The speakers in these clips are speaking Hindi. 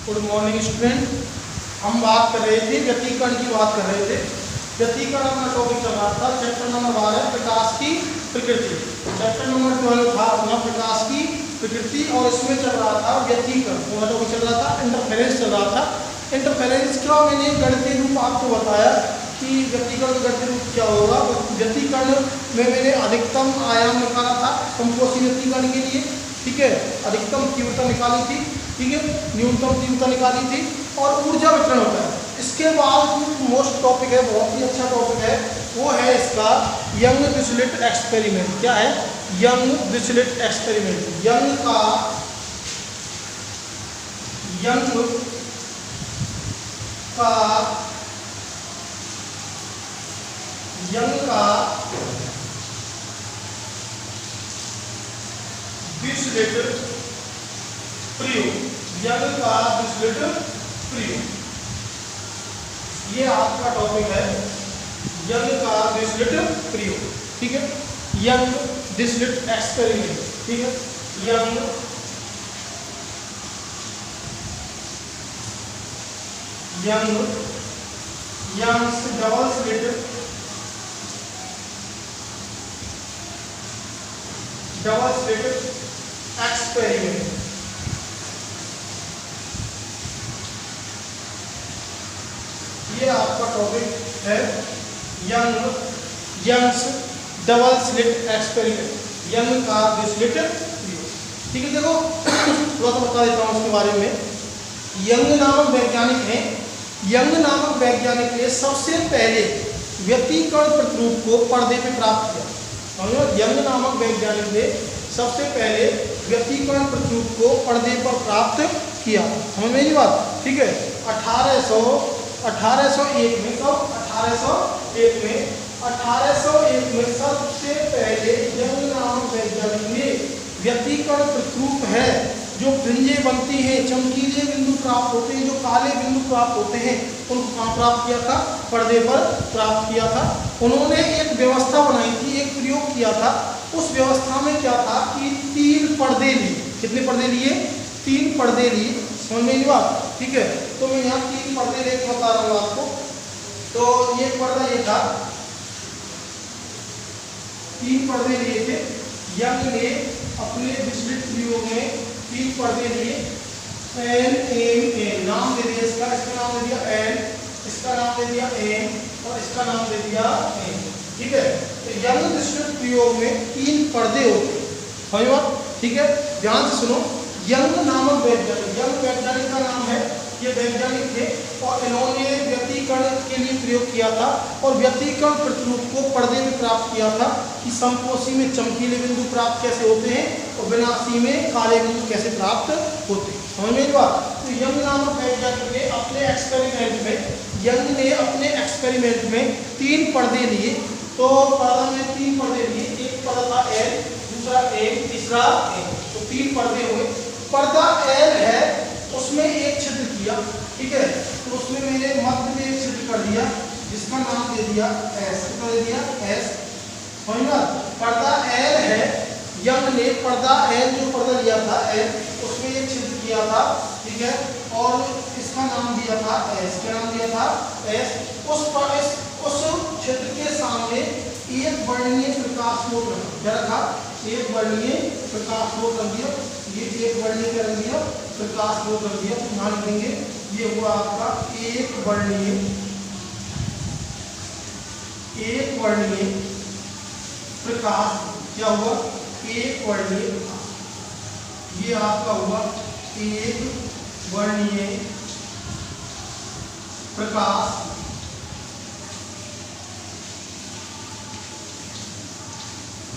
Good morning student. हम बात कर रहे थे व्यतीकरण की बात कर रहे थे। व्यतीकरण अपना टॉपिक चल रहा था, चैप्टर नंबर 12 प्रकाश की प्रकृति। चैप्टर नंबर 12 था अपना प्रकाश की प्रकृति और इसमें चल रहा था व्यतीकरण। वो टॉपिक चल रहा था, इंटरफेरेंस चल रहा था। इंटरफेरेंस का मैंने गणितीय रूप आपको बताया कि व्यतीकरण का गणितीय रूप क्या होगा। व्यतीकरण में मैंने अधिकतम आयाम निकाला था समकोषी व्यतीकरण के लिए, ठीक है। अधिकतम तीव्रता निकाली थी, ठीक है, न्यूनतम तीव्रता निकाली थी और ऊर्जा वितरण होता है। इसके बाद मोस्ट टॉपिक है, बहुत ही अच्छा टॉपिक है, वो है इसका यंग डिरिचलेट एक्सपेरिमेंट। क्या है? Young Dirichlet experiment. यंग का डिरिचलेट प्रयोग, यंग का डिरिचलेट प्रयोग, ये आपका टॉपिक है, यंग का डिरिचलेट प्रयोग, ठीक है। यंग डिरिचलेट एक्सपेरिमेंट, ठीक है। Young double slit experiment. ये आपका टॉपिक है Young's double slit experiment, Young का डिरिचलेट प्रयोग, ठीक है। देखो थोड़ा सा बता देता हूँ उसके बारे में। यंग नामक वैज्ञानिक हैं, यंग नामक वैज्ञानिक ने सबसे पहले व्यतीकरण प्रतिरूप को पर्दे पे प्राप्त किया। यंग नामक वैज्ञानिक ने सबसे पहले व्यतीकरण प्रतिरूप को पर्दे पर प्राप्त किया। समझ में ये बात, ठीक है। 1801 में, कब? 1801 में सबसे पहले यंग नामक वैज्ञानिक ने व्यतीकरण प्रतिरूप है जो फ्रिंजें बनती हैं, चमकीले बिंदु प्राप्त होते हैं, जो काले बिंदु प्राप्त होते हैं, उनको कहाँ प्राप्त किया था? पर्दे पर प्राप्त किया था। उन्होंने एक व्यवस्था बनाई थी, एक प्रयोग किया था। उस व्यवस्था में क्या था कि 3 पर्दे लिए। कितने पर्दे लिए? 3 पर्दे लिए। समझ में ये बात, ठीक है। तो मैं यहाँ 3 पर्दे लेकर बता रहा हूँ आपको। तो ये पर्दा ये था, 3 पर्दे लिए थे। यंग ने अपने डिरिचलेट प्रयोग में 3 पर्दे लिए। एन एम एन नाम दे दिया इसका नाम दे दिया एन, इसका नाम दे दिया एम और इसका नाम दे दिया एन, ठीक है। तो यंग डिरिचलेट प्रयोग में 3 पर्दे होते हैं, ठीक है। ध्यान से सुनो। यंग नामक वैज्ञानिक, यंग वैज्ञानिक का नाम है, ये वैज्ञानिक थे और इन्होंने व्यतीकरण के लिए प्रयोग किया था और व्यतीकरण प्रतिरूप को पर्दे में प्राप्त किया था कि समकोषी में चमकीले बिंदु प्राप्त कैसे होते हैं और विनाशी में काले बिंदु कैसे प्राप्त होते हैं। समझ में बात। तो यंग नामक वैज्ञानिक ने अपने एक्सपेरिमेंट में 3 पर्दे लिए। तो पर्दा में 3 पर्दे लिए, एक पर्दा था एल, दूसरा एम, तीसरा एम, तो 3 पर्दे हुए। पर्दा एल है, उसमें एक छिद्र किया, ठीक है। तो उसमें मैंने मध्य में एक छिद्र कर दिया जिसका नाम दे दिया एस, कितना दे दिया? एस। समझना। पर्दा एल है, यंग ने पर्दा एल जो पर्दा लिया था एल, उसमें एक छिद्र किया था, ठीक है, और इसका नाम दिया था एस। क्या नाम दिया था? एस। उस छिद्र के सामने एक वर्णीय प्रकाश स्रोत रखा, एक वर्णीय प्रकाश स्रोत रख दिया। ये एक वर्णीय क्या रख दिया? प्रकाश स्रोत रख दिया। ध्यान देंगे, ये हुआ आपका एक वर्णीय प्रकाश। क्या हुआ? एक वर्णीय प्रकाश। ये आपका हुआ एक वर्णीय प्रकाश,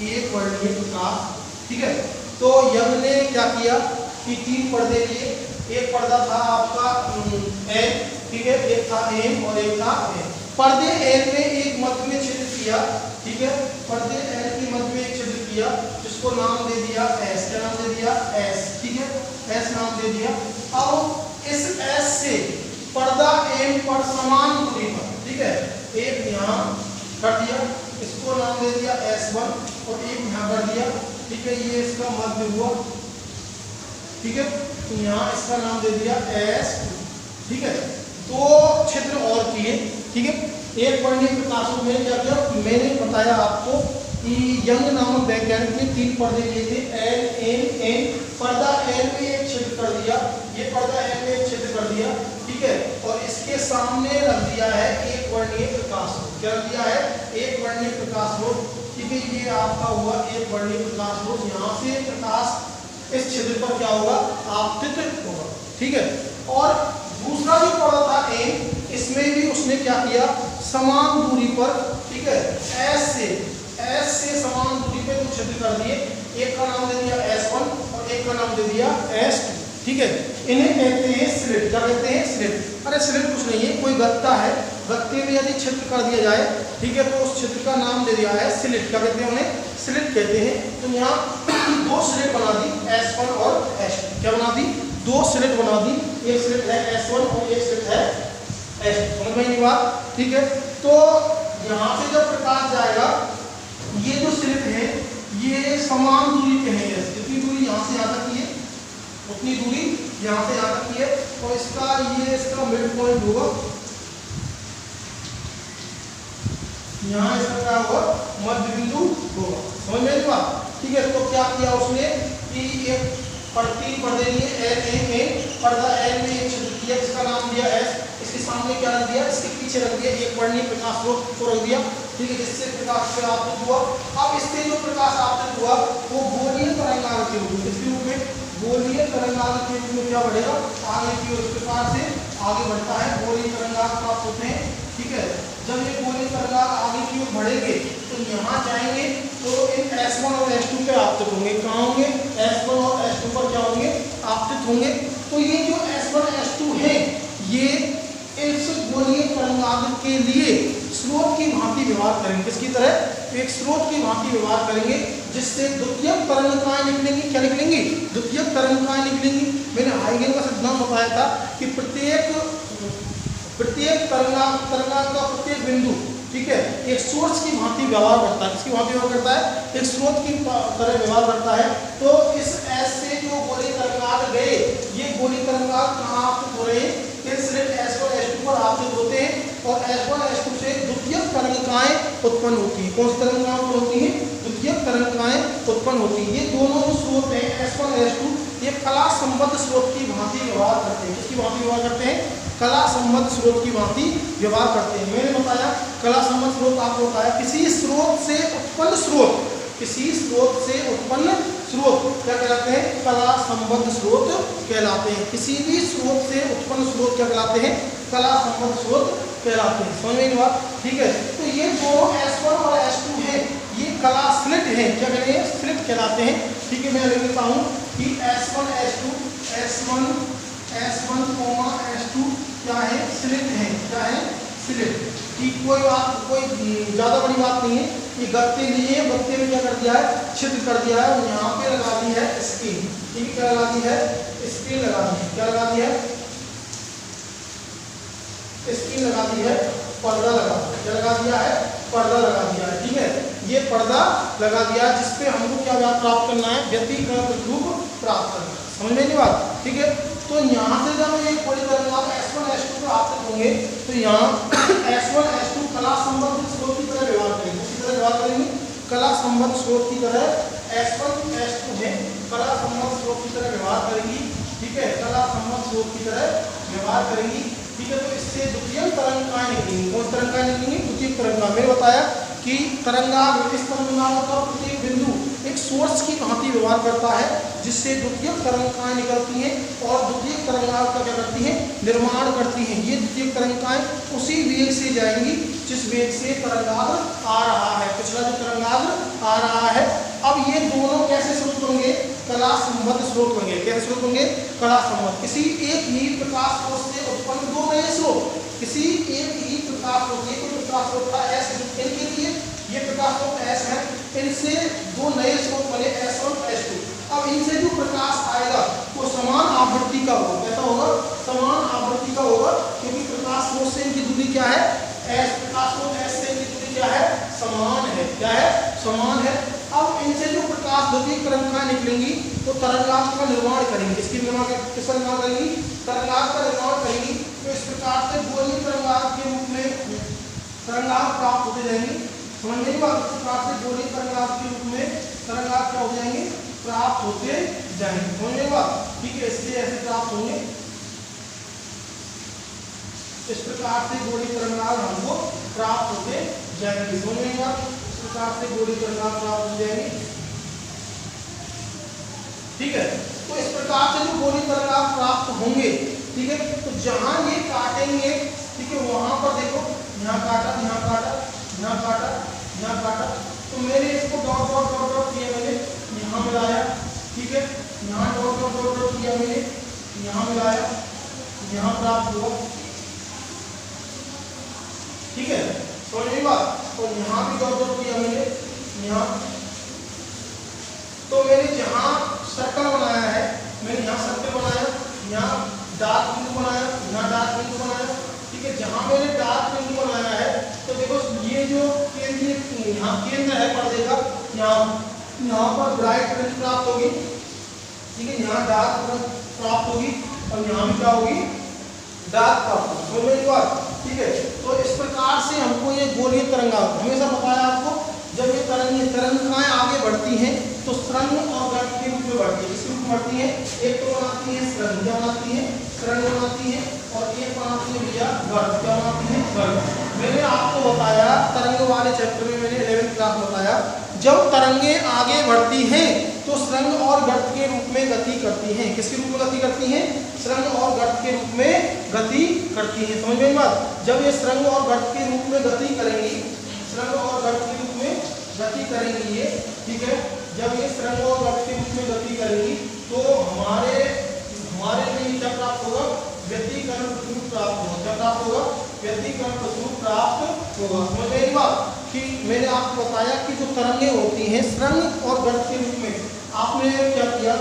एक वर्णीय प्रकाश, ठीक है। तो यंग ने क्या किया कि 3 पर्दे लिए। एक पर्दा था आपका एन, ठीक है, एक था एम और एक था एन। पर्दे एन में एक मध्य में छिद्र किया, ठीक है। पर्दे एन के मध्य में एक छिद्र किया जिसको नाम दे दिया एस। क्या नाम दे दिया? एस, ठीक है, एस नाम दे दिया। अब इस एस से पर्दा एम पर समान दूरी पर, ठीक है, एक यहाँ कर दिया, इसको नाम दे दिया S1 और एक यहाँ कर दिया, ठीक है, ये इसका मध्य हुआ, ठीक है। तो यहाँ इसका नाम दे दिया S, ठीक है। दो क्षेत्र और किए, ठीक है। एक वर्णीय प्रकाश में क्या किया, मैंने बताया आपको कि यंग नामक वैज्ञानिक ने 3 पर्दे लिए थे, L, N, N। पर्दा L में एक छेद कर दिया, ये पर्दा L में एक छेद कर दिया, ठीक है। और इसके सामने रख दिया है एक वर्णीय प्रकाश। क्या रख दिया है? एक वर्णीय प्रकाश हो, ठीक है। ये आपका हुआ एक वर्णीय प्रकाश हो। यहाँ से प्रकाश इस छिद्र पर क्या होगा, आपतित होगा, ठीक है। और दूसरा जो पर्दा था N, इसमें भी उसने क्या किया, समान दूरी पर, ठीक है, S से समान दूरी पे 2 छिद्र कर दिए। एक का नाम दे दिया S1 और एक का नाम दे दिया S2, ठीक है। इन्हें कहते हैं स्लिट। क्या कहते हैं? स्लिट। अरे स्लिट कुछ नहीं है, कोई गत्ता है, गत्ते में यदि छिद्र कर दिया जाए, ठीक है, तो उस छिद्र का नाम दे दिया है स्लिट। क्या कहते हैं? उन्हें स्लिट कहते हैं। तो यहाँ 2 स्लिट बना दी, S1 और S2। क्या बना दी? 2 स्लिट बना दी। एक स्लिट है S1 और एक स्लिट है S2। समझ में नहीं बात? ठीक है। तो यहाँ से जब प्रकाश जाएगा, ये जो स्लिट है ये समान दूरी पे है, जितनी दूरी यहाँ से यहाँ तक की है उतनी दूरी यहाँ से यहाँ तक की है। और इसका मिड पॉइंट होगा, यहाँ इसका क्या होगा, मध्य बिंदु होगा। समझ में नहीं बात? ठीक है। तो क्या किया उसने कि एक 3 पर्दे लिए, L, पर्दा L में एक छिद्र किया, इसका नाम दिया S। इसके सामने क्या रख दिया, इसके पीछे रख दिया एक वर्णीय प्रकाश स्रोत को रख दिया, ठीक है, जिससे प्रकाश से आपतित हुआ। अब इससे जो प्रकाश आपतित हुआ वो गोलीय तरंगांग के रूप में, इसके रूप में गोलीय तरंगांग के रूप में क्या बढ़ेगा, आगे की ओर इस प्रकार से आगे बढ़ता है, गोलीय तरंगांग प्राप्त होते हैं, ठीक है। जब ये गोलीय तरंगांग आगे की ओर बढ़ेंगे तो यहाँ जाएंगे तो इन S1 और S2 पे आपतित होंगे। कहाँ होंगे? S1 और S2 पर क्या होंगे, आपतित होंगे। तो ये जो S1 S2 है ये इस गोलीय तरंगांग के लिए स्रोत की भांति व्यवहार करेंगे। किसकी तरह? एक स्रोत की भांति व्यवहार करेंगे, जिससे द्वितीयक तरंगिकाएं निकलेंगी। क्या निकलेंगी? द्वितीयक तरंगिकाएं निकलेंगी। मैंने हाइगन का सिद्धांत बताया था कि प्रत्येक तरंगांग का प्रत्येक बिंदु, ठीक है, एक सोर्स की भांति व्यवहार करता है। किसकी भांति व्यवहार करता है? एक स्रोत की तरह व्यवहार करता है। तो इस S से जो गोलीय तरंगांग गए, ये गोलीय तरंगांग कहाँ आपतित हो रहे हैं? स्लिट S1 S2 पर आपतित होते हैं और S1 S2 से द्वितीयक तरंगिकाएं उत्पन्न होती हैं। कौन सी तरंगिकाएं उत्पन्न होती हैं? द्वितीयक तरंगिकाएं उत्पन्न होती हैं। ये दोनों जो स्रोत हैं S1 S2, ये कला संबद्ध स्रोत की भांति व्यवहार करते हैं। किसकी भांति व्यवहार करते हैं? कला संबद्ध स्रोत की भांति व्यवहार करते हैं। मैंने बताया कला संबद्ध स्रोत, आपको बताया किसी स्रोत से उत्पन्न स्रोत, किसी स्रोत से उत्पन्न स्रोत क्या कहलाते हैं? कला संबद्ध स्रोत कहलाते हैं। किसी भी स्रोत से उत्पन्न स्रोत क्या कहलाते हैं? कला संबद्ध स्रोत कहलाते हैं। समझ में बात? ठीक है। तो ये दोनों S1 और S2 है, ये कला स्लिट है। क्या कहते हैं? स्लिट कहलाते हैं। ठीक है, मैं लिख देता हूँ कि S1 S2 S2 क्या है? स्लिट है। क्या है? स्लिट। ठीक, कोई ज़्यादा बड़ी बात नहीं है। ये गत्ते लिए, गत्ते में क्या कर दिया है? छिद्र कर दिया है और यहाँ पे लगा दी है स्क्रीन। ठीक है, क्या लगा दी है? स्क्रीन लगा दी है। क्या लगा दी है? स्क्रीन लगा दी है, पर्दा लगा दिया। क्या लगा दिया है? पर्दा लगा दिया है। ठीक है, ये पर्दा लगा दिया है जिसपे हमको क्या प्राप्त करना है? व्यतिकरण प्रतिरूप प्राप्त करना है। समझ में नहीं बात? ठीक है। तो यहाँ से जब ये गोलीय तरंगांग S1 S2 पर आपतित होंगे तो यहाँ S1 S2 कला संबद्ध स्रोत की तरह व्यवहार करेंगे। किसी तरह व्यवहार करेंगे? कला संबद्ध स्रोत की तरह S1 S2 है, कला संबद्ध स्रोत की तरह व्यवहार करेंगी। ठीक है, कला संबद्ध स्रोत की तरह व्यवहार करेंगी। ठीक है। तो इससे द्वितीयक तरंगिकाएं निकलेंगी। कौन सी तरंगिकाएं निकलेंगी? द्वितीयक तरंगिकाएं। मैंने बताया कि तरंगांग, इस तरंगांग का प्रत्येक बिंदु एक सोर्स की भांति व्यवहार करता है, जिससे द्वितीयक तरंगिकाएं निकलती हैं और द्वितीयक तरंगांग का क्या करती हैं? निर्माण करती हैं। ये द्वितीयक तरंगिकाएं उसी वेग से जाएंगी जिस वेग से तरंगांग आ रहा है। पिछला जो तरंगांग आ रहा है, अब ये दोनों कैसे स्रोत होंगे? कला संबद्ध स्रोत होंगे। कैसे स्रोत होंगे? कला संबद्ध। किसी एक ही प्रकाश स्रोत से उत्पन्न 2 नए स्रोत, किसी एक ही प्रकाश स्रोत, ये कोई प्रकाश स्रोत था S, इनके लिए ये प्रकाश स्रोत S है, इनसे 2 नए स्रोत बने S1 S2। अब इनसे जो प्रकाश आएगा वो समान आवृत्ति का होगा। कैसा होगा? समान आवृत्ति का होगा, क्योंकि प्रकाश स्रोत से इनकी दूरी क्या है? S। प्रकाश स्रोत S से इनकी दूरी क्या है? समान है। क्या है? समान है। अब इनसे जो प्रकाश द्युतिक तरंगाएं निकलेंगी तो तरंगांश का निर्माण करेंगी। किसका निर्माण करेंगी? तरंगांश का निर्माण करेंगी। तो इस प्रकार से गोलीय तरंगांश के रूप में तरंगांश प्राप्त होते जाएंगे। समझने की बात, इस प्रकार से गोलीय तरंगांश के रूप में तरंगांश क्या हो जाएंगे? प्राप्त होते जाएंगे। समझने की बात, ठीक है। इसलिए ऐसे प्राप्त होंगे, इस प्रकार से गोलीय तरंगांश हमको प्राप्त होते जाएंगे। समझने की बात, इस प्रकार से गोलीय तरंगांश प्राप्त हो जाएंगे, ठीक है। तो इस प्रकार से जो गोलीय तरंगांश प्राप्त होंगे, ठीक है, तो जहां ये काटेंगे, ठीक है, वहां पर देखो, यहाँ काटा, यहाँ काटा, यहाँ काटा, यहाँ काटा, तो मैंने इसको डॉट डॉट डॉट डॉट किया, मैंने यहाँ मिलाया, ठीक है, यहाँ डॉट डॉट डॉट डॉट किया मैंने, यहाँ मिलाया, यहाँ प्राप्त हुआ, ठीक है। समझ में बात, और यहाँ भी डॉट डॉट किया मैंने, यहाँ, तो मैंने जहाँ सर्कल बनाया है, मैंने यहाँ सर्कल बनाया, यहाँ डार्क बिंदु बनाया, यहाँ डार्क बिंदु बनाया, ठीक है। जहाँ मैंने डार्क बिंदु बनाया है, तो देखो ये जो केंद्र, यहाँ केंद्र है पर्दे का, यहाँ पर ब्राइट रंग प्राप्त होगी, ठीक है, यहाँ डार्क रंग प्राप्त होगी, और यहाँ भी क्या होगी? डार्क प्राप्त होगी। समझ में बात, ठीक है। तो इस प्रकार से हमको ये गोलीय तरंगांश, हमेशा बताया आपको, जब ये तरंगाएं आगे बढ़ती हैं तो सुरंग और गर्त के रूप में बढ़ती है। किस रूप में बढ़ती है? एक तो बनाती है सुरंग, क्या बनाती है? सुरंग बनाती है, और एक बनाती है भैया गर्त, क्या बनाती है? गर्त। मैंने आपको बताया तरंग वाले चैप्टर में, मैंने 11th क्लास में बताया, जब तरंगे आगे बढ़ती हैं तो सुरंग और गर्त के रूप में गति करती हैं। किसके रूप में गति करती हैं? सुरंग और गर्त के रूप में गति करती हैं। समझ में बात, जब ये सुरंग और गर्त के रूप में गति करेंगी, सुरंग और गर्त के रूप में गति करेंगी ये, ठीक है, जब ये सुरंग और गर्त के रूप में गति करेंगी तो हमारे लिए क्या प्राप्त होगा? व्यतिकरण प्रसूर प्राप्त होगा। क्या प्राप्त होगा? व्यतिकरण प्रसूर प्राप्त होगा। समझ में आई बात, कि मैंने आपको बताया कि जो तरंगे होती हैं सुरंग और गर्त के रूप में, आपने क्या किया,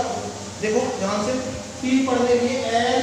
देखो ध्यान से, 3 पर्दे लिए L,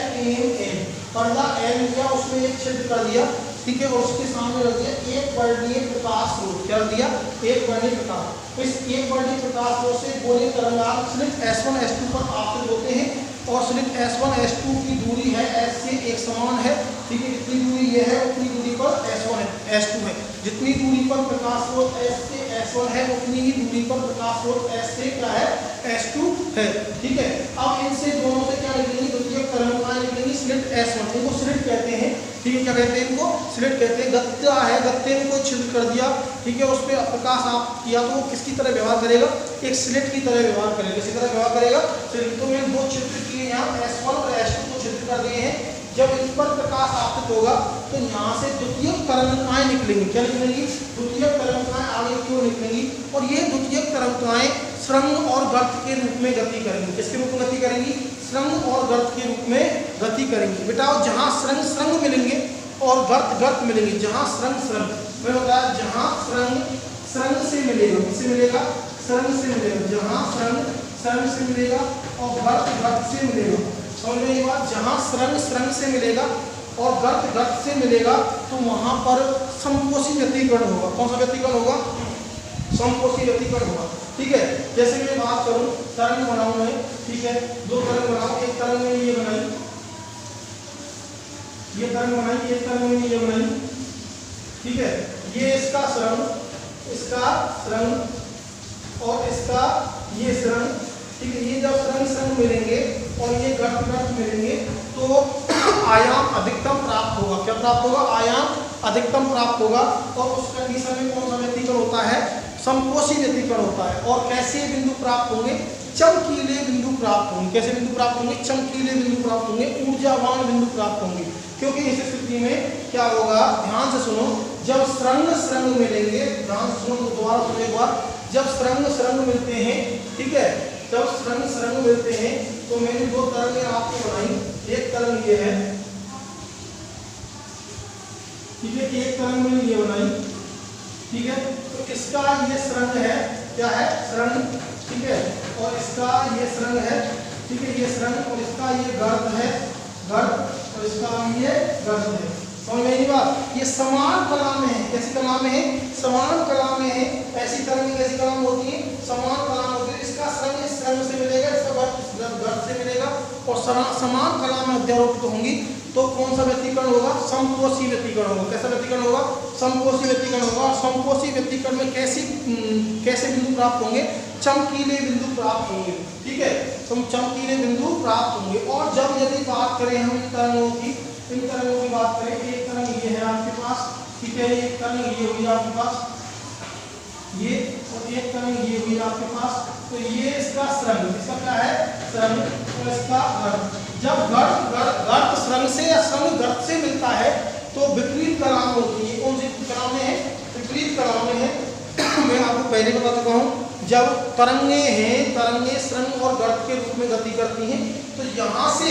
पर्दा L लिया, उसमें एक छिद्र कर दिया, ठीक है, और उसके सामने रख दिया एक वर्णीय प्रकाश स्रोत। क्या दिया? एक वर्णीय प्रकाश। तो इस एक वर्णीय प्रकाश स्रोत से गोलीय तरंगांश स्लिट S1 S2 पर आपतित होते हैं, और स्लिट S1 S2 की दूरी है S से एक समान है, ठीक है, जितनी दूरी ये है उतनी दूरी पर S1 है, S2 है। जितनी दूरी पर प्रकाश स्रोत S से S1 है उतनी ही दूरी पर प्रकाश स्रोत S से क्या है? S2 है, ठीक है। अब इनसे दोनों से क्या निकलेंगी? द्वितीयक तरंगाएं निकलेंगी स्लिट S1, इनको स्लिट कहते हैं, ठीक है, क्या कहते हैं इनको? स्लिट कहते हैं। गत्ता है, गत्ते में कोई छिद्र कर दिया, ठीक है, उस पर प्रकाश आप किया तो वो किसकी तरह व्यवहार करेगा? एक स्लिट की तरह व्यवहार करेगा। किसी तरह व्यवहार करेगा? तो मैंने 2 छिद्र किए यहाँ, S1 और S2 को छिद्र कर दिए हैं। जब इन पर प्रकाश आपतित होगा तो यहाँ से द्वितीयक तरंगाएं निकलेंगी। क्या निकलेंगी? द्वितीयक तरंगाएं आगे की ओर निकलेंगी, और ये द्वितीयक तरंगाएं सुरंग और गर्त के रूप में गति करेंगी। किसके रूप में गति करेंगी? सुरंग और गर्त के रूप में गति करेंगी। बेटा जहाँ सुरंग मिलेंगे और गर्त मिलेंगे, जहाँ सुरंग मैं बताया, जहाँ सुरंग से मिलेगा, किससे मिलेगा? सुरंग से मिलेगा। जहाँ सुरंग से मिलेगा और गर्त से मिलेगा, समझ में ये बात, जहाँ सुरंग से मिलेगा और गर्त से मिलेगा तो वहाँ पर समकोषी व्यतिकरण होगा। कौन सा व्यतिकरण होगा? समकोषी व्यतिकरण होगा, ठीक है। जैसे मैं बात करूं, तरंग बनाऊं मैं, ठीक है, 2 तरंग बनाऊं, एक तरंग में ये बनाई, ये तरंग बनाई, एक तरंग में ये बनाई, ठीक है, ये इसका सुरंग और इसका ये सुरंग, ठीक है। ये जब सुरंग मिलेंगे और ये गर्त मिलेंगे तो आयाम अधिकतम प्राप्त होगा। क्या प्राप्त होगा? आयाम अधिकतम प्राप्त होगा, और उस कंडीशन में कौन सा व्यतिकरण होता है? समकोषी व्यतिकरण होता है। और कैसे बिंदु प्राप्त होंगे? चमकीले बिंदु प्राप्त होंगे। कैसे बिंदु प्राप्त होंगे? चमकीले बिंदु प्राप्त होंगे, ऊर्जावान बिंदु प्राप्त होंगे। क्योंकि इस स्थिति में क्या होगा? ध्यान से सुनो, जब सुरंग मिलेंगे, ध्यान से सुनो, दोबारा सुनो एक बार, जब सुरंग मिलते हैं, ठीक है, जब सुरंग मिलते हैं तो मैंने 2 तरंगें आपको बनाई, एक तरंग ये है, ठीक है, एक तरंग मैंने ये बनाई, ठीक है, तो इसका ये सुरंग है, क्या है? सुरंग, ठीक है, और इसका ये सुरंग है, ठीक है, ये सुरंग, और इसका ये गर्त है, गर्त, और इसका ये गर्त है। समझ में नहीं बात। ये समान कला में है, कैसी कला में है, समान कला में है। ऐसी तरंग कैसी कला में होती है, समान कला में होती है। इसका श्रृंग इस श्रृंग से मिलेगा, इसका गर्त से मिलेगा और समान कला में अध्यारोपित होंगी तो कौन सा व्यतिकरण होगा, समकोषी व्यतिकरण होगा। कैसा व्यतिकरण होगा, समकोषी व्यतिकरण होगा। और समकोषी व्यतिकरण में कैसे बिंदु प्राप्त होंगे, चमकीले बिंदु प्राप्त होंगे। ठीक है, चमकीले बिंदु प्राप्त होंगे। और जब यदि बात करें हम इन तरंगों की बात करें, एक तरंग ये है आपके पास, ठीक है, एक तरंग ये हुई आपके पास, ये और एक तरंग ये हुई आपके पास। तो ये इसका श्रृंग, इसका क्या है, श्रृंग, और इसका गर्त। जब गर्त श्रृंग से या श्रृंग गर्त से मिलता है तो विपरीत कला में होती है। कौन सी कला में है, विपरीत कला में है। मैं आपको पहले बता चुका हूँ, जब तरंगे श्रृंग और गर्त के रूप में गति करती हैं तो यहाँ से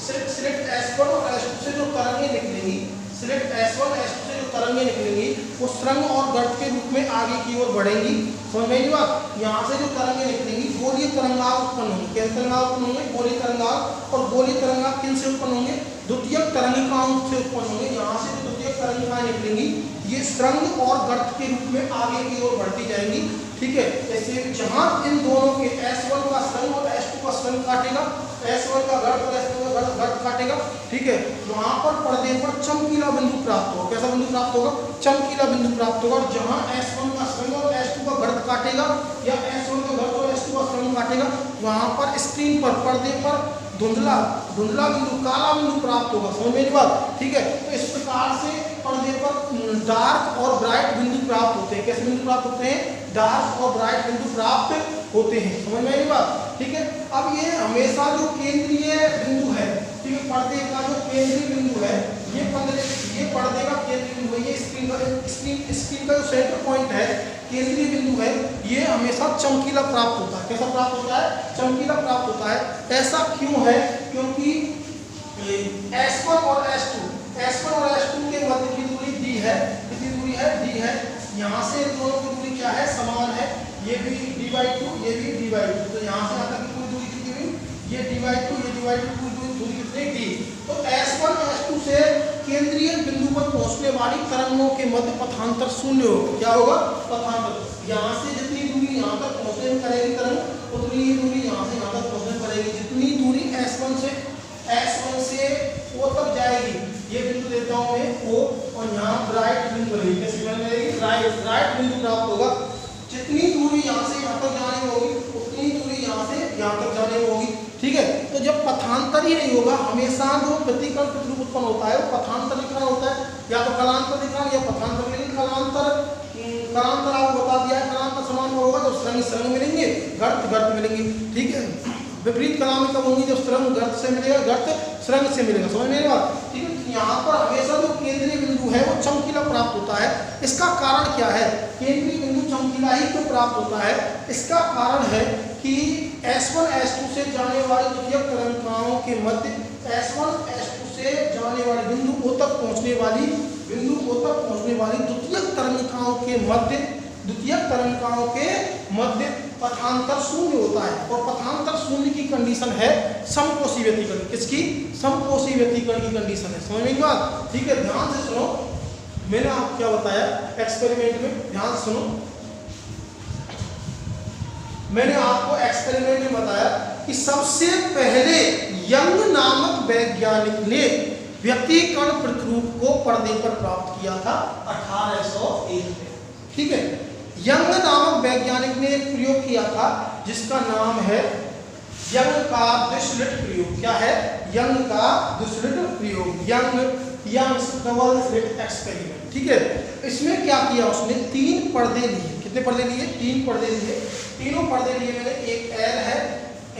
सिलेक्ट S1 और S2 से जो तरंगे निकलेंगी, सिलेक्ट S1 S2 से जो तरंगे निकलेंगी वो श्रृंग और गर्त के रूप में आगे की ओर बढ़ेंगी। समझ में नहीं बात। यहाँ से जो तरंगे निकलेंगी गोलीय तरंगाव उत्पन्न होंगे। कैसे तरंगाव उत्पन्न होंगे, गोलीय तरंगाव। और गोलीय तरंगाव किन से उत्पन्न होंगे, द्वितीयक तरंगिकाओं से उत्पन्न होंगे। यहाँ से जो द्वितीयक तरंगिकाएं निकलेंगी ये श्रृंग और गर्त के रूप में आगे की ओर बढ़ती जाएंगी। ठीक है, जैसे जहाँ इन दोनों के S1 का श्रृंग और S2 का श्रृंग काटेगा, S1 का गर्त और S2 का गर्त काटेगा। ठीक है, वहां पर पर्दे पर चमकीला बिंदु प्राप्त होगा। कैसा बिंदु प्राप्त होगा, चमकीला बिंदु प्राप्त होगा। और जहां S1 का श्रृंग और S2 का गर्त काटेगा या S1 का गर्त और S2 का श्रृंग काटेगा, वहां पर स्क्रीन पर पर्दे पर धुंधला बिंदु, काला बिंदु प्राप्त होगा। समझ में नहीं बात। ठीक है, तो इस प्रकार से पर्दे पर डार्क और ब्राइट बिंदु प्राप्त होते हैं। कैसे बिंदु प्राप्त होते हैं, डार्क और ब्राइट बिंदु प्राप्त होते हैं। समझ में नहीं बात। ठीक है, अब ये हमेशा जो केंद्रीय बिंदु है, ठीक है, पर्दे का जो केंद्रीय बिंदु है, ये पर्दे का केंद्रीय बिंदु है, ये स्क्रीन का जो सेंटर पॉइंट है, केंद्रीय बिंदु है, ये हमेशा चमकीला प्राप्त होता है। कैसा प्राप्त होता है, चमकीला प्राप्त होता है। ऐसा क्यों है, क्योंकि S1 और S2 के मध्य की दूरी D है। कितनी दूरी है, D है। यहाँ से दोनों की दूरी क्या है, समान है। ये भी D/2, ये भी D/2। तो यहाँ से यहाँ तक की दूरी कितनी हुई, ये D/2, ये D/2, दूरी कितनी, D। तो S1 S2 से केंद्रीय बिंदु पर पहुंचने वाली तरंगों के मध्य पथांतर शून्य होगा। क्या होगा, पथांतर। यहाँ से जितनी दूरी यहाँ तक पहुंचने में करेगी तरंग, उतनी ही दूरी यहाँ से यहाँ तक पहुंचने में करेगी। जितनी दूरी S1 से O तक जाएगी, ये बिंदु देता हूँ मैं O, और यहाँ ब्राइट बिंदु रहेगी। कैसी बनेगी, ब्राइट बिंदु प्राप्त होगा। जितनी दूरी यहाँ से यहाँ तक जाने में होगी उतनी दूरी यहाँ से यहाँ तक जाने में होगी। ठीक है, तो जब पथांतर ही नहीं होगा, हमेशा जो व्यतिकरण प्रतिरूप उत्पन्न होता है वो पथांतर लिखना होता है, या तो कलांतर लिखना या पथांतर। लेकिन कलांतर आपको बता दिया है, कलांतर समान होगा जब श्रृंग मिलेंगे, गर्त मिलेंगे। ठीक है, विपरीत कला में कब होंगी, जब श्रृंग गर्त से मिलेगा, गर्त श्रृंग से मिलेगा। समझ में आएगा। ठीक है, यहाँ पर हमेशा जो केंद्रीय बिंदु है वो चमकीला प्राप्त होता है। इसका कारण क्या है, केंद्रीय बिंदु चमकीला ही क्यों प्राप्त होता है, इसका कारण है कि S1 S2 से जाने वाली द्वितीयक तरंगिकाओं के मध्य, S1 S2 से जाने वाले बिंदु O तक पहुंचने वाली द्वितीयक तरंगिकाओं के मध्य पथांतर शून्य होता है। और पथांतर शून्य की कंडीशन है समकोषी व्यतिकरण। किसकी, समकोषी व्यतिकरण की कंडीशन है। समझ में बात। ठीक है, ध्यान से सुनो, मैंने आपको क्या बताया एक्सपेरिमेंट में, ध्यान से सुनो। मैंने आपको एक्सपेरिमेंट में बताया कि सबसे पहले यंग नामक वैज्ञानिक ने व्यतिकरण प्रतिरूप को पर्दे पर प्राप्त किया था 1801 में। ठीक है, यंग नामक वैज्ञानिक ने एक प्रयोग किया था जिसका नाम है यंग का दुष्लिट प्रयोग। क्या है, यंग का दुष्लिट प्रयोग, यंग्स डबल स्लिट एक्सपेरिमेंट। ठीक है, इसमें क्या किया उसने, 3 पर्दे लिए। कितने पर्दे लिए, 3 पर्दे लिए। तीनों पर्दे लिए मैंने, एक L है,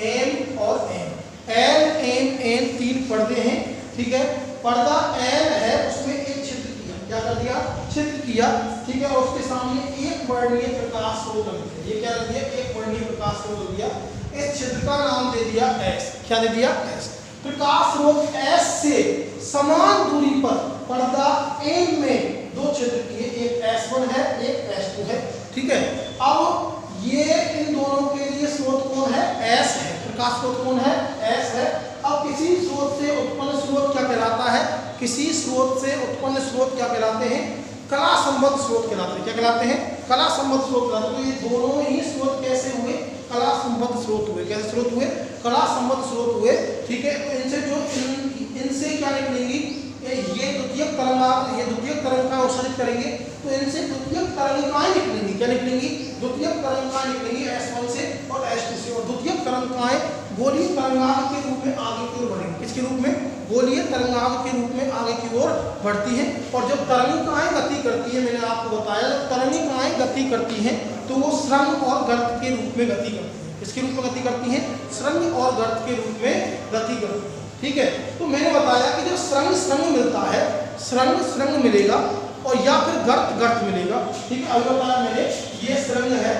M और N। L, M, N 3 पर्दे हैं। ठीक है, पर्दा L है, उसमें एक छिद्र किया। क्या कर दिया, छिद्र किया। ठीक है, और उसके सामने एक वर्णीय प्रकाश स्रोत रख दिया। ये क्या रख दिया, एक वर्णीय प्रकाश स्रोत रख दिया। इस छिद्र का नाम दे दिया X। क्या दे दिया, X। प्रकाश स्रोत S से समान दूरी पर पर्दा M में 2 छिद्र किए, एक S1 है, एक S2 है। ठीक है, अब ये इन दोनों के लिए स्रोत कौन है, S है। प्रकाश स्रोत कौन है, S है। अब किसी स्रोत से उत्पन्न स्रोत क्या कहलाता है, किसी स्रोत से उत्पन्न स्रोत क्या कहलाते हैं? कला संबद्ध स्रोत कहलाते हैं। क्या कहलाते हैं? कला संबद्ध स्रोत कहलाते हैं। तो ये दोनों ही स्रोत कैसे हुए? कला संबद्ध स्रोत हुए। कैसे स्रोत हुए? कला संबद्ध स्रोत हुए। ठीक है, तो इनसे जो इनसे क्या निकलेंगी? ये द्वितीयक तरंग, ये द्वितीयक तरंग का उत्सर्जित करेंगे तो इनसे द्वितीयक तरंगिकाएं निकलेंगी। क्या निकलेंगी? द्वितीयक तरंगिकाएं निकलेंगी S1 से और S2 से। और द्वितीयक तरंगिकाएं गोलीय तरंगाग के रूप में आगे की ओर बढ़ेंगी। किसके रूप में? गोलीय तरंगाग के रूप में आगे की ओर बढ़ती हैं। और जब तरंगिकाएं गति करती है, मैंने आपको बताया, जब तरंगिकाएं गति करती हैं तो वो स्रंग और गर्त के रूप में गति करती है। किसके रूप में गति करती हैं? स्रंग और गर्त के रूप में गति करती है। ठीक है, तो मैंने बताया कि जब स्रंग स्रंग मिलता है, स्रंग स्रंग मिलेगा और या फिर गर्त गर्त मिलेगा। ठीक है, अभी बताया मैंने, ये स्रंग है,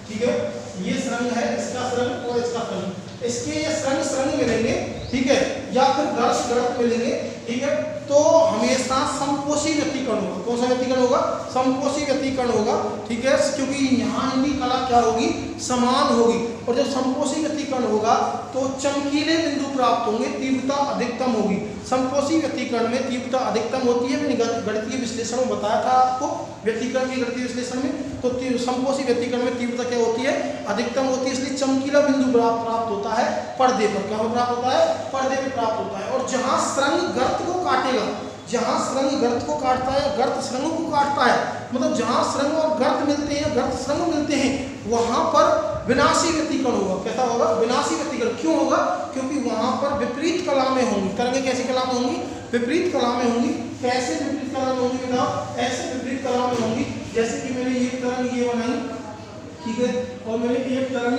ठीक है, ये स्रंग है, इसका स्रंग और इसका स्रंग, इसके ये स्रंग स्रंग मिलेंगे। ठीक है, या फिर गर्त गर्त मिलेंगे। ठीक है, तो हमेशा समकोषी व्यतिकरण होगा। कौन सा व्यतिकरण होगा? समकोषी व्यतिकरण होगा। ठीक है, क्योंकि यहाँ इनकी कला क्या होगी? समान होगी। और जब समकोषी व्यतिकरण होगा तो चमकीले बिंदु प्राप्त होंगे, तीव्रता अधिकतम होगी। समकोषी व्यतिकरण में तीव्रता अधिकतम होती है। मैंने गणितीय विश्लेषण में बताया था आपको, व्यतिकरण के गणितीय विश्लेषण में, तो समकोषी व्यतिकरण में तीव्रता क्या होती है? अधिकतम होती है। इसलिए चमकीला बिंदु प्राप्त होता है पर्दे पर। क्या प्राप्त होता है? पर्दे पर प्राप्त होता है। और जहां स्रंग गर्त को काटेगा, जहां स्रंग गर्त को काटता है, गर्त स्रंग को काटता है, मतलब जहां स्रंग और गर्त मिलते हैं, गर्त स्रंग मिलते हैं, वहां पर विनाशी व्यतिकरण होगा। कैसा होगा? विनाशी व्यतिकरण। क्यों होगा? क्योंकि वहां पर विपरीत कला में होंगी। तरंगें कैसी कला में होंगी? विपरीत कला में होंगी। कैसे विपरीत कला में होंगी बताओ? ऐसे विपरीत कला में होंगी जैसे कि मैंने एक तरंग ये बनाई, ठीक है, और मैंने एक तरंग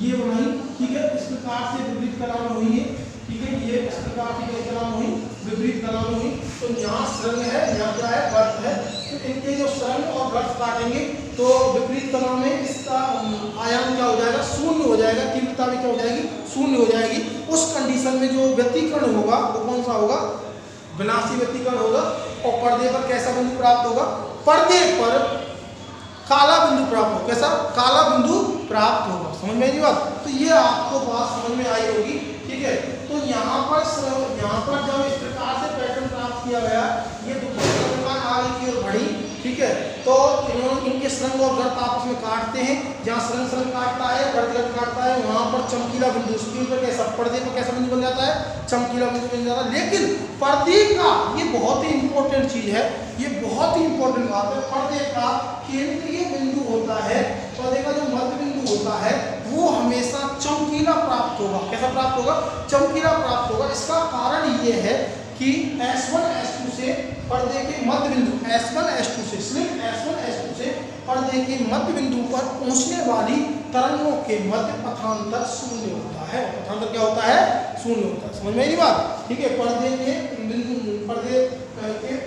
ये बनाई। ठीक है, इस प्रकार से विपरीत कला में हुई है। ठीक है, ये इस प्रकार की कला में हुई, विपरीत कला में हुई। तो यहाँ स्रंग है, यहाँ क्या है? गर्त है। तो इनके जो स्रंग और गर्त काटेंगे तो विपरीत कला में इसका आयाम क्या हो जाएगा? शून्य हो जाएगा। तीव्रता भी क्या हो जाएगी? शून्य हो जाएगी। उस कंडीशन में जो व्यतिकरण होगा वो कौन सा होगा? विनाशी व्यतिकरण होगा। और पर्दे पर कैसा बिंदु प्राप्त होगा? पर्दे पर काला बिंदु प्राप्त होगा। कैसा? काला बिंदु प्राप्त होगा। समझ में आई बात? तो ये आपको बात समझ में आई होगी। ठीक है, तो यहाँ पर जब इस प्रकार से पैटर्न प्राप्त किया गया, ये आगे की ओर बढ़ी। ठीक है, तो इन्होंने इनके स्रंग और गर्त आपस में काटते हैं। जहाँ स्रंग स्रंग काटता है, गर्त गर्त काटता है, वहाँ पर चमकीला बिंदु, स्क्रीन पर कैसा, पर्दे पर कैसा बिंदु बन जाता है? चमकीला बिंदु बन जाता है। लेकिन पर्दे का ये बहुत ही इंपॉर्टेंट चीज है, ये बहुत ही इंपॉर्टेंट बात है। पर्दे का केंद्रीय बिंदु होता है, पर्दे का जो मध्य बिंदु होता है वो हमेशा चमकीला प्राप्त होगा। कैसा प्राप्त होगा? चमकीला प्राप्त होगा। इसका कारण ये है कि S1 S2 से पर्दे के मध्य बिंदु, S1 S2 से, सिर्फ S1 S2 से पर्दे के मध्य बिंदु पर पहुंचने वाली तरंगों के मध्य पथांतर शून्य होता है। पथांतर क्या होता है? शून्य होता है। समझ में आई बात? ठीक है, पर्दे के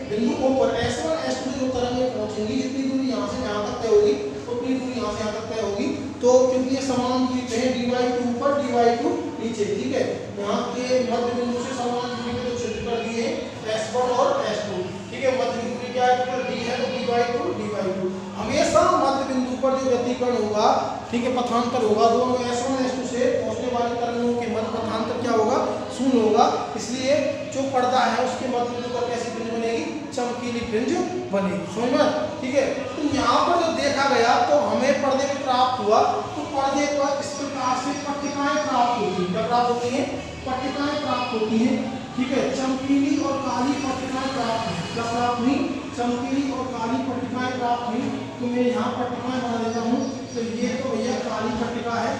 बिंदुओं पर S1 S2 जो तरंगें पहुंचेंगी, जितनी दूरी यहाँ से यहाँ तक तय होगी उतनी दूरी यहाँ से यहाँ तक तय होगी। तो क्योंकि ये समान दूरी पे है, dy2 ऊपर dy2 नीचे। ठीक है, यहाँ के मध्य बिंदु से समान दूरी पे जो क्षेत्रफल दिए S1 और S2। ठीक है, मध्य की दूरी क्या है? d है, तो dy2 हमेशा मध्य बिंदु पर जो व्यतिकरण होगा, ठीक है, पथांतर होगा, दोनों S1 S2 से पहुंचने वाली तरंगों के मध्य पथांतर क्या होगा? शून्य होगा। इसलिए जो पर्दा है उसके मध्य बिंदु पर कैसी फ्रिंज बनेगी? चमकीली फ्रिंज बनेगी। समझ में? ठीक है, तो यहाँ पर जो देखा गया तो हमें पर्दे में प्राप्त हुआ, तो पर्दे पर इस प्रकार से पट्टिकाएं प्राप्त होती हैं। क्या प्राप्त होती हैं? पट्टिकाएं प्राप्त होती हैं। ठीक है, चमकीली और काली पट्टिकाएं प्राप्त हुई। क्या प्राप्त हुई? चमकीली और काली पट्टिकाएं प्राप्त हुई। तो मैं यहाँ पट्टिकाएं बना देता हूँ। तो ये तो भैया काली पट्टिका है।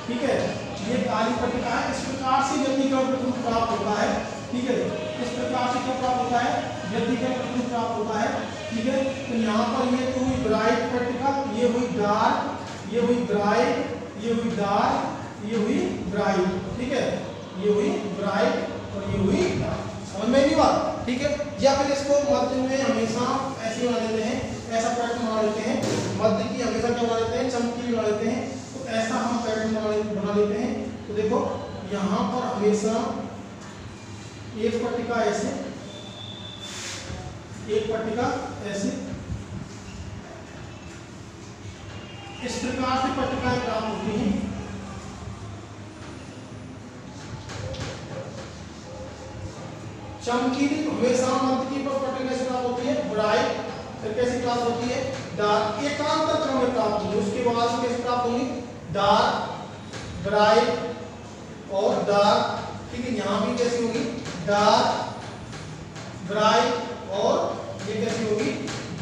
ठीक है, ये काली पट्टिका है। इस प्रकार से व्यतिकरण प्रतिरूप प्राप्त होता है। ठीक है, इस प्रकार से क्या प्राप्त होता है? व्यतिकरण प्रतिरूप प्राप्त होता है। ठीक है, तो यहाँ पर ये तो हुई ब्राइट पट्टिका, ये हुई डार्क, ये हुई ब्राइट, ये हुई डार्क, ये हुई ब्राइट। ठीक है, ये हुई ब्राइट और ये हुई डार्क। समझ में नहीं बात? ठीक है, या फिर इसको मध्य में हमेशा ऐसे बना देते हैं, ऐसा पैटर्न बना लेते हैं। मध्य की हमेशा क्या बना लेते हैं? चमकीली बना लेते हैं। तो ऐसा हम पैटर्न बना लेते हैं। तो देखो यहाँ पर हमेशा एक पट्टिका ऐसे, एक पट्टिका ऐसे, इस प्रकार से पट्टिकाएं प्राप्त होती हैं। चमकीली हमेशा मध्य की प्रॉपर्टी कैसे प्राप्त होती है, ब्राइट, फिर कैसे प्राप्त होती है, डार्क, एकांतर क्रम में प्राप्त होगी। उसके बाद में कैसे प्राप्त होंगी, डार्क, ब्राइट और डार्क, ठीक है। यहाँ भी कैसी होगी, डार्क, ब्राइट और ये कैसी होगी,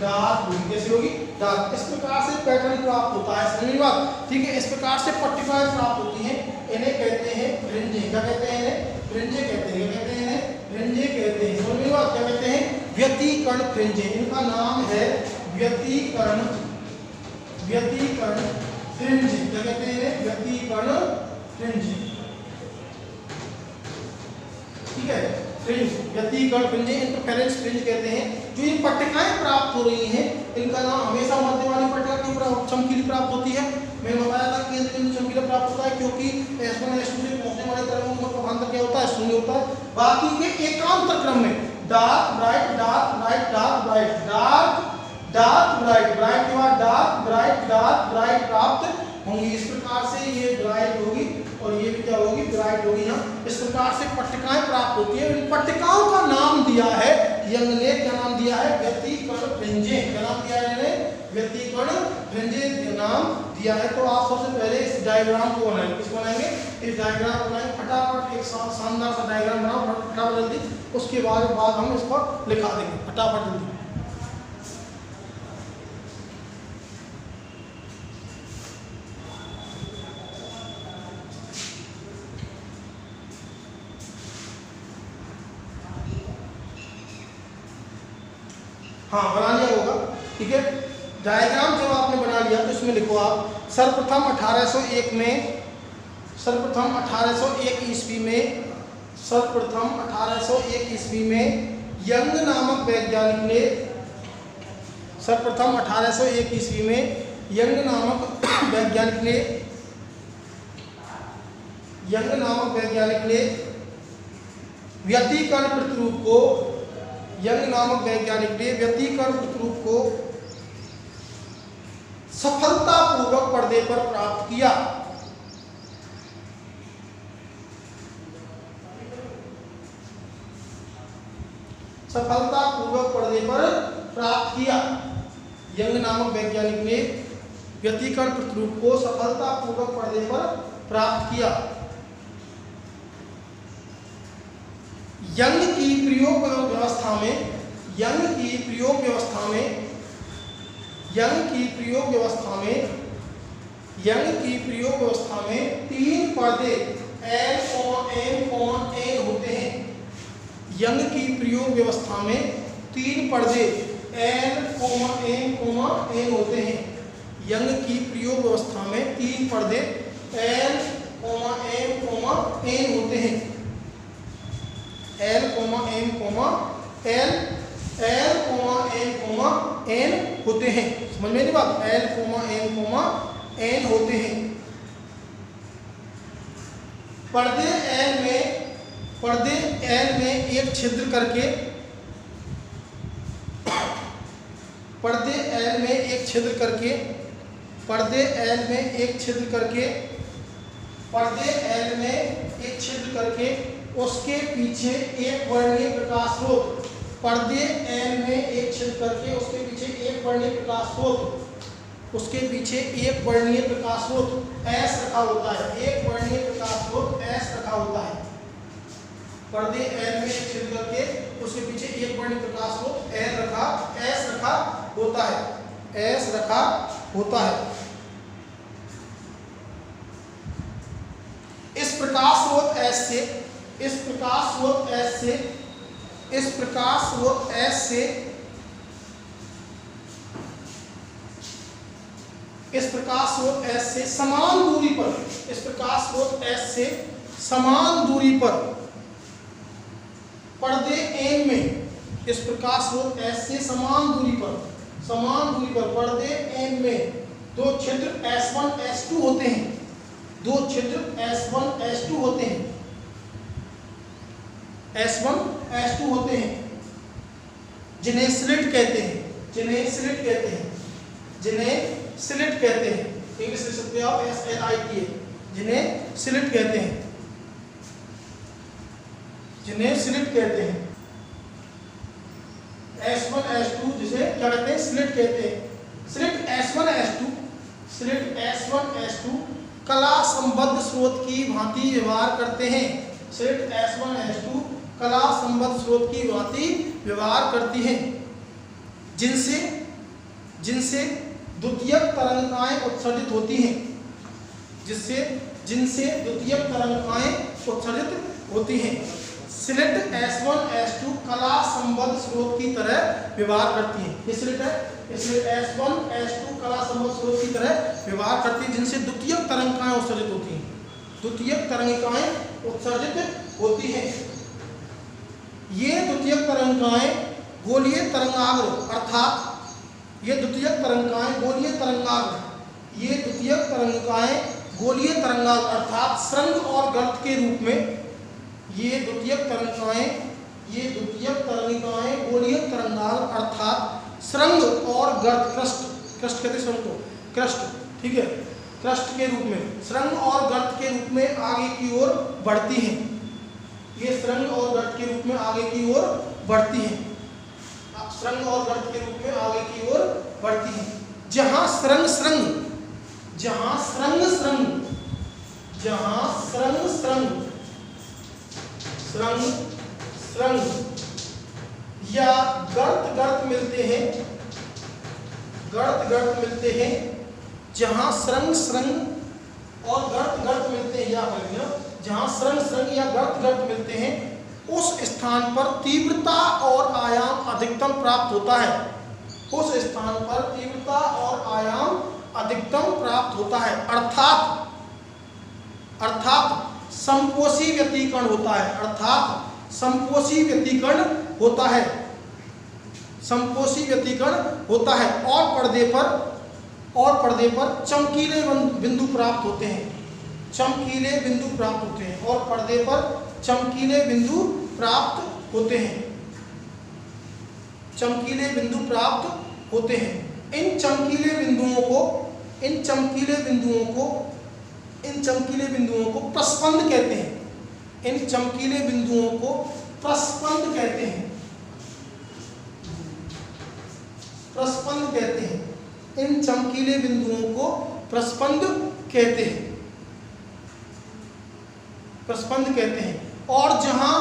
डार्क होगी, कैसी होगी, डार्क। इस प्रकार से पैटर्न प्राप्त होता है, समझ बात, ठीक है। इस प्रकार से पट्टिकाएं प्राप्त होती हैं, इन्हें कहते हैं फ्रिंजे। क्या कहते हैं इन्हें, फ्रिंजे कहते हैं। क्या कहते हैं इन्हें, फ्रिंजे कहते हैं, समझ बात। क्या कहते हैं, व्यतिकर्ण फ्रिंजे। इनका नाम है व्यतिकर्ण, व्यतिकर्ण फ्रिंज। क्या कहते हैं इन्हें, व्यतिकर्ण फ्रिंज, ठीक है। फ्रिंज, व्यतिकर्ण फ्रिंज, इंटरफेरेंस फ्रिंज कहते हैं। जो ये पट्टिकाएं प्राप्त हो रही हैं, इनका नाम हमेशा मध्य वाली पट्टिका क्यों चमकीली प्राप्त होती है, मैंने बताया था केंद्र बिंदु चमकीला प्राप्त होता है क्योंकि S1 S2 से पहुंचने वाले तरंगों का प्रभांतर क्या होता है, शून्य होता है। बाकी के एकांतर क्रम में dark bright, dark bright, dark bright, dark dark bright, bright के बाद डार्क ब्राइट, डार्क ब्राइट प्राप्त होंगी। इस प्रकार से ये ब्राइट होगी और ये भी क्या होगी, ब्राइट होगी ना। इस प्रकार से पट्टिकाएं प्राप्त होती है। इन पट्टिकाओं का नाम दिया है यंग ने, क्या नाम दिया है, व्यतिकर्ण फ्रिंजे। क्या नाम दिया है इन्हें, व्यतिकर्ण फ्रिंजे नाम दिया है। तो आप सबसे पहले इस डायग्राम को बनाएंगे, किसको बनाएंगे, इस डायग्राम को बनाएंगे। फटाफट एक शानदार सा डायग्राम बनाओ, फटाफट जल्दी, उसके बाद हम इसको लिखा देंगे, फटाफट जल्दी। हाँ बना लिया होगा, ठीक है। डायग्राम जब आपने बना लिया तो इसमें लिखो आप, सर्वप्रथम 1801 में, सर्वप्रथम 1801 ईस्वी में, सर्वप्रथम 1801 ईस्वी में यंग नामक वैज्ञानिक ने, सर्वप्रथम 1801 ईस्वी में यंग नामक वैज्ञानिक ने, यंग नामक वैज्ञानिक ने व्यतिकर्ण प्रतिरूप को, यंग नामक वैज्ञानिक ने व्यतिकर्ण प्रतिरूप को सफलतापूर्वक पर्दे पर प्राप्त किया। सफलतापूर्वक पर्दे पर प्राप्त किया। यंग नामक वैज्ञानिक ने व्यतिकर्ण प्रतिरूप को सफलतापूर्वक पर्दे पर प्राप्त किया। यंग की प्रयोग व्यवस्था में, यंग की प्रयोग व्यवस्था में, यंग की प्रयोग व्यवस्था में, यंग की प्रयोग व्यवस्था में 3 पर्दे L, M, N होते हैं। यंग की प्रयोग व्यवस्था में 3 पर्दे L, M, N होते हैं। यंग की प्रयोग व्यवस्था में 3 पर्दे L, M, N होते हैं। L, M, L, M, N होते हैं। समझ में नहीं बात, L, M, N होते हैं। पर्दे L में एक छिद्र करके, पर्दे L में एक छिद्र करके, पर्दे L में एक छिद्र करके, पर्दे L में एक छिद्र करके उसके पीछे एक वर्णीय प्रकाश स्रोत, पर्दे L में एक छिद्र करके उसके पीछे एक वर्णीय प्रकाश स्रोत, उसके पीछे एक वर्णीय प्रकाश स्रोत S रखा होता है। एक वर्णीय प्रकाश स्रोत S रखा होता है। पर्दे L में एक छिद्र करके उसके पीछे एक वर्णीय प्रकाश स्रोत S रखा होता है, S रखा होता है। इस प्रकाश स्रोत S से, इस प्रकाश स्रोत S से, इस प्रकाश स्रोत S से, इस प्रकाश स्रोत S से समान दूरी पर, इस प्रकाश स्रोत S से समान दूरी पर पर्दे N में, इस प्रकाश स्रोत S से समान दूरी पर पर्दे N में 2 छिद्र S1 S2 होते हैं। 2 छिद्र S1 S2 होते हैं, S1 S2 होते हैं, जिन्हें स्लिट कहते हैं, जिन्हें स्लिट कहते हैं, जिन्हें स्लिट कहते हैं। इंग्लिश लिख सकते हो आप SLIT, जिन्हें स्लिट कहते हैं, जिन्हें स्लिट कहते हैं। S1 S2 जिसे क्या कहते हैं, स्लिट कहते हैं। Slit S1 S2, slit S1 S2 कला संबद्ध स्रोत की भांति व्यवहार करते हैं। स्लिट S1 S2 कला संबद्ध स्रोत की भांति व्यवहार करती हैं, जिनसे द्वितीयक तरंगिकाएं उत्सर्जित होती हैं, जिनसे द्वितीयक तरंगिकाएं उत्सर्जित होती हैं। स्लिट S1 S2 कला संबद्ध स्रोत की तरह व्यवहार करती हैं। ये स्लिट है, स्लिट S1 S2 कला संबद्ध स्रोत की तरह व्यवहार करती है, जिनसे द्वितीयक तरंगिकाएं उत्सर्जित होती हैं, द्वितीयक तरंगिकाएं उत्सर्जित होती हैं। ये द्वितीयक तरंगिकाएं गोलीय तरंगाग्र अर्थात ये द्वितीयक तरंगिकाएं गोलीय तरंगाग्र, ये द्वितीयक तरंगिकाएं गोलीय तरंगाग्र अर्थात स्रंग और गर्त के रूप में, ये द्वितीयक तरंगिकाएं गोलीय तरंगाग्र अर्थात स्रंग और गर्त, क्रस्ट कहते हैं को, क्रस्ट, ठीक है, क्रस्ट के रूप में, स्रंग और गर्त के रूप में आगे की ओर बढ़ती हैं। ये स्रंग और गर्त के रूप में आगे की ओर बढ़ती हैं, स्रंग और गर्त के रूप में आगे की ओर बढ़ती हैं। जहां स्रंग या गर्त मिलते हैं, जहां स्रंग और गर्त मिलते हैं, जहां स्रंग या गर्त मिलते हैं, उस स्थान पर तीव्रता और आयाम अधिकतम प्राप्त होता है। उस स्थान पर तीव्रता और आयाम अधिकतम प्राप्त होता है, अर्थात संपोषी व्यतिकरण होता है, संपोषी व्यतिकरण होता है और पर्दे पर चमकीले बिंदु प्राप्त होते हैं, और पर्दे पर चमकीले बिंदु प्राप्त होते हैं, इन चमकीले बिंदुओं को प्रस्पंद कहते हैं। इन चमकीले बिंदुओं को प्रस्पंद कहते हैं, इन चमकीले बिंदुओं को प्रस्पंद कहते हैं। और जहां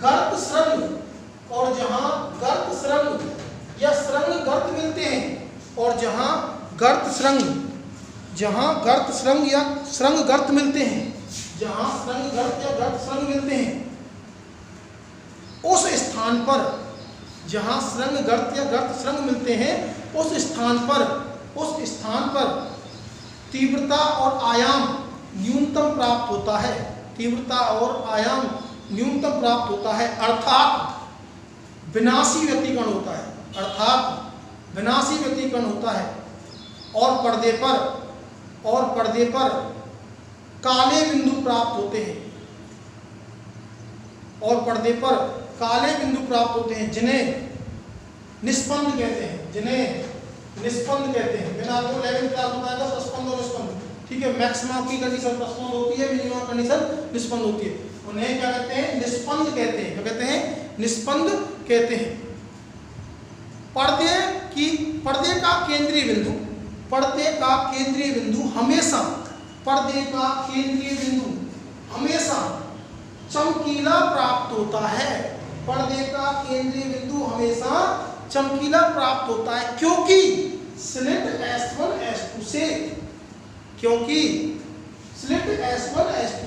गर्त स्रंग या स्रंग गर्त मिलते हैं, और जहां गर्त स्रंग या स्रंग गर्त मिलते हैं, उस स्थान पर, जहां स्रंग गर्त या गर्त स्रंग मिलते हैं, उस स्थान पर तीव्रता और आयाम न्यूनतम प्राप्त होता है, अर्थात विनाशी व्यतिकरण होता है, और पर्दे पर काले बिंदु प्राप्त होते हैं, जिन्हें निस्पंद कहते हैं। मैंने आपको 11th क्लास में बताया था प्रस्पंद और निस्पंद, ठीक है। मैक्सिमम की कंडीशन प्रस्पंद होती है, मिनिमम कंडीशन निस्पंद होती है। उन्हें क्या कहते हैं? निस्पंद कहते हैं। क्या कहते हैं? निस्पंद कहते हैं। पर्दे का केंद्रीय बिंदु हमेशा चमकीला प्राप्त होता है। पर्दे का केंद्रीय बिंदु हमेशा चमकीला प्राप्त होता है, क्योंकि स्लिट S1 S2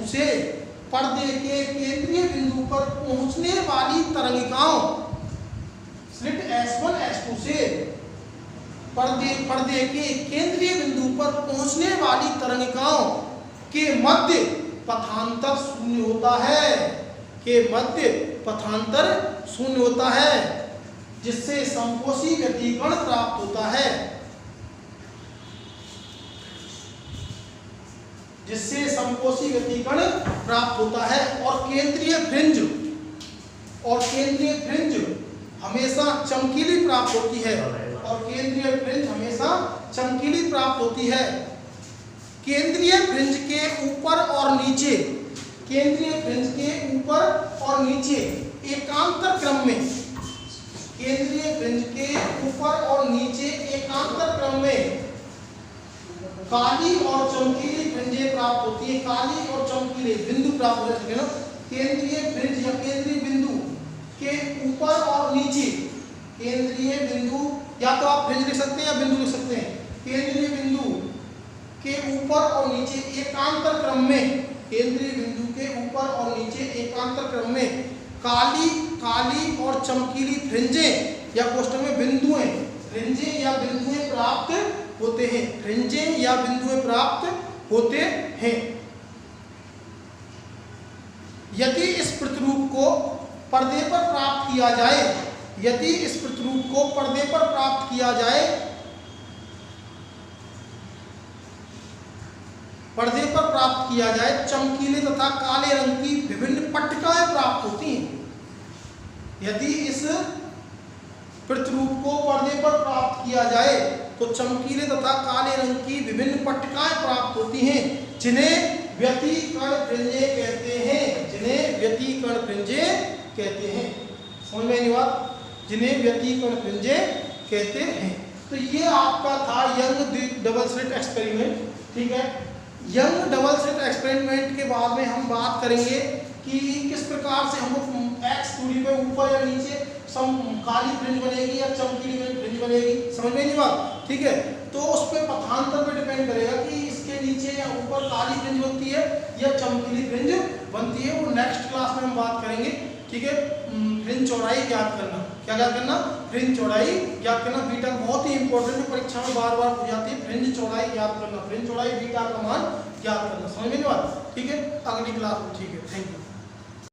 से पर्दे के केंद्रीय बिंदु पर पहुंचने वाली तरंगिकाओं, स्लिट S1 S2 से पर्दे के केंद्रीय बिंदु पर पहुंचने वाली तरंगिकाओं के मध्य पथांतर शून्य होता है, जिससे संपोषी व्यतिकरण प्राप्त होता है। और केंद्रीय फ्रिंज हमेशा चमकीली प्राप्त होती है। केंद्रीय फ्रिंज के ऊपर और नीचे एकांतर क्रम में केंद्रीय फ्रिंज के ऊपर और नीचे एकांतर क्रम में काली और चमकीली फ्रिंजें प्राप्त होती है। काली और चमकीले बिंदु प्राप्त हो सके ना, केंद्रीय फ्रिंज या केंद्रीय बिंदु के ऊपर और नीचे, केंद्रीय बिंदु या तो आप फ्रिंज लिख सकते हैं या बिंदु लिख सकते हैं। केंद्रीय बिंदु के ऊपर और नीचे एकांतर क्रम में, केंद्रीय बिंदु के ऊपर और नीचे एकांतर क्रम में काली और चमकीली फ्रिंजें या कोष्ठक में बिंदुएं, फ्रिंजें या बिंदुएं प्राप्त होते हैं। फ्रिंजें या बिंदुएं प्राप्त होते हैं। यदि इस प्रतिरूप को पर्दे पर प्राप्त किया जाए, यदि इस प्रतिरूप को पर्दे पर प्राप्त किया जाए, पर्दे पर प्राप्त किया जाए, चमकीले तथा काले रंग की विभिन्न पट्टिकाएं प्राप्त होती हैं। यदि इस प्रतिरूप को पर्दे पर प्राप्त किया जाए तो चमकीले तथा काले रंग की विभिन्न पट्टिकाएं प्राप्त होती हैं, जिन्हें व्यतिकर्ण फ्रिंजें कहते हैं। जिन्हें व्यतिकर्ण फ्रिंजें कहते हैं। समझ में नहीं बात? जिन्हें व्यतिकर्ण फ्रिंजें कहते हैं। तो ये आपका था यंग डबल स्लिट एक्सपेरिमेंट। ठीक है, यंग डबल स्लिट एक्सपेरिमेंट के बाद में हम बात करेंगे कि किस प्रकार से हम एक्स दूरी पे ऊपर या नीचे काली फ्रिंज बनेगी या चमकीली फ्रिंज बनेगी। समझ में नहीं बात? ठीक है, तो उस पर पथांतर पे डिपेंड करेगा कि इसके नीचे या ऊपर काली फ्रिंज बनती है या चमकीली फ्रिंज बनती है। वो नेक्स्ट क्लास में हम बात करेंगे। ठीक है, फ्रिंज चौड़ाई ज्ञात करना। क्या ज्ञात करना? फ्रिंज चौड़ाई ज्ञात करना। बीटा बहुत ही इंपॉर्टेंट है, परीक्षा में बार बार पूछ जाती है। फ्रिंज चौड़ाई ज्ञात करना, फ्रिंज चौड़ाई बीटा का मान ज्ञात करना। समझ में नहीं बात? ठीक है, अगली क्लास में। ठीक है, थैंक यू।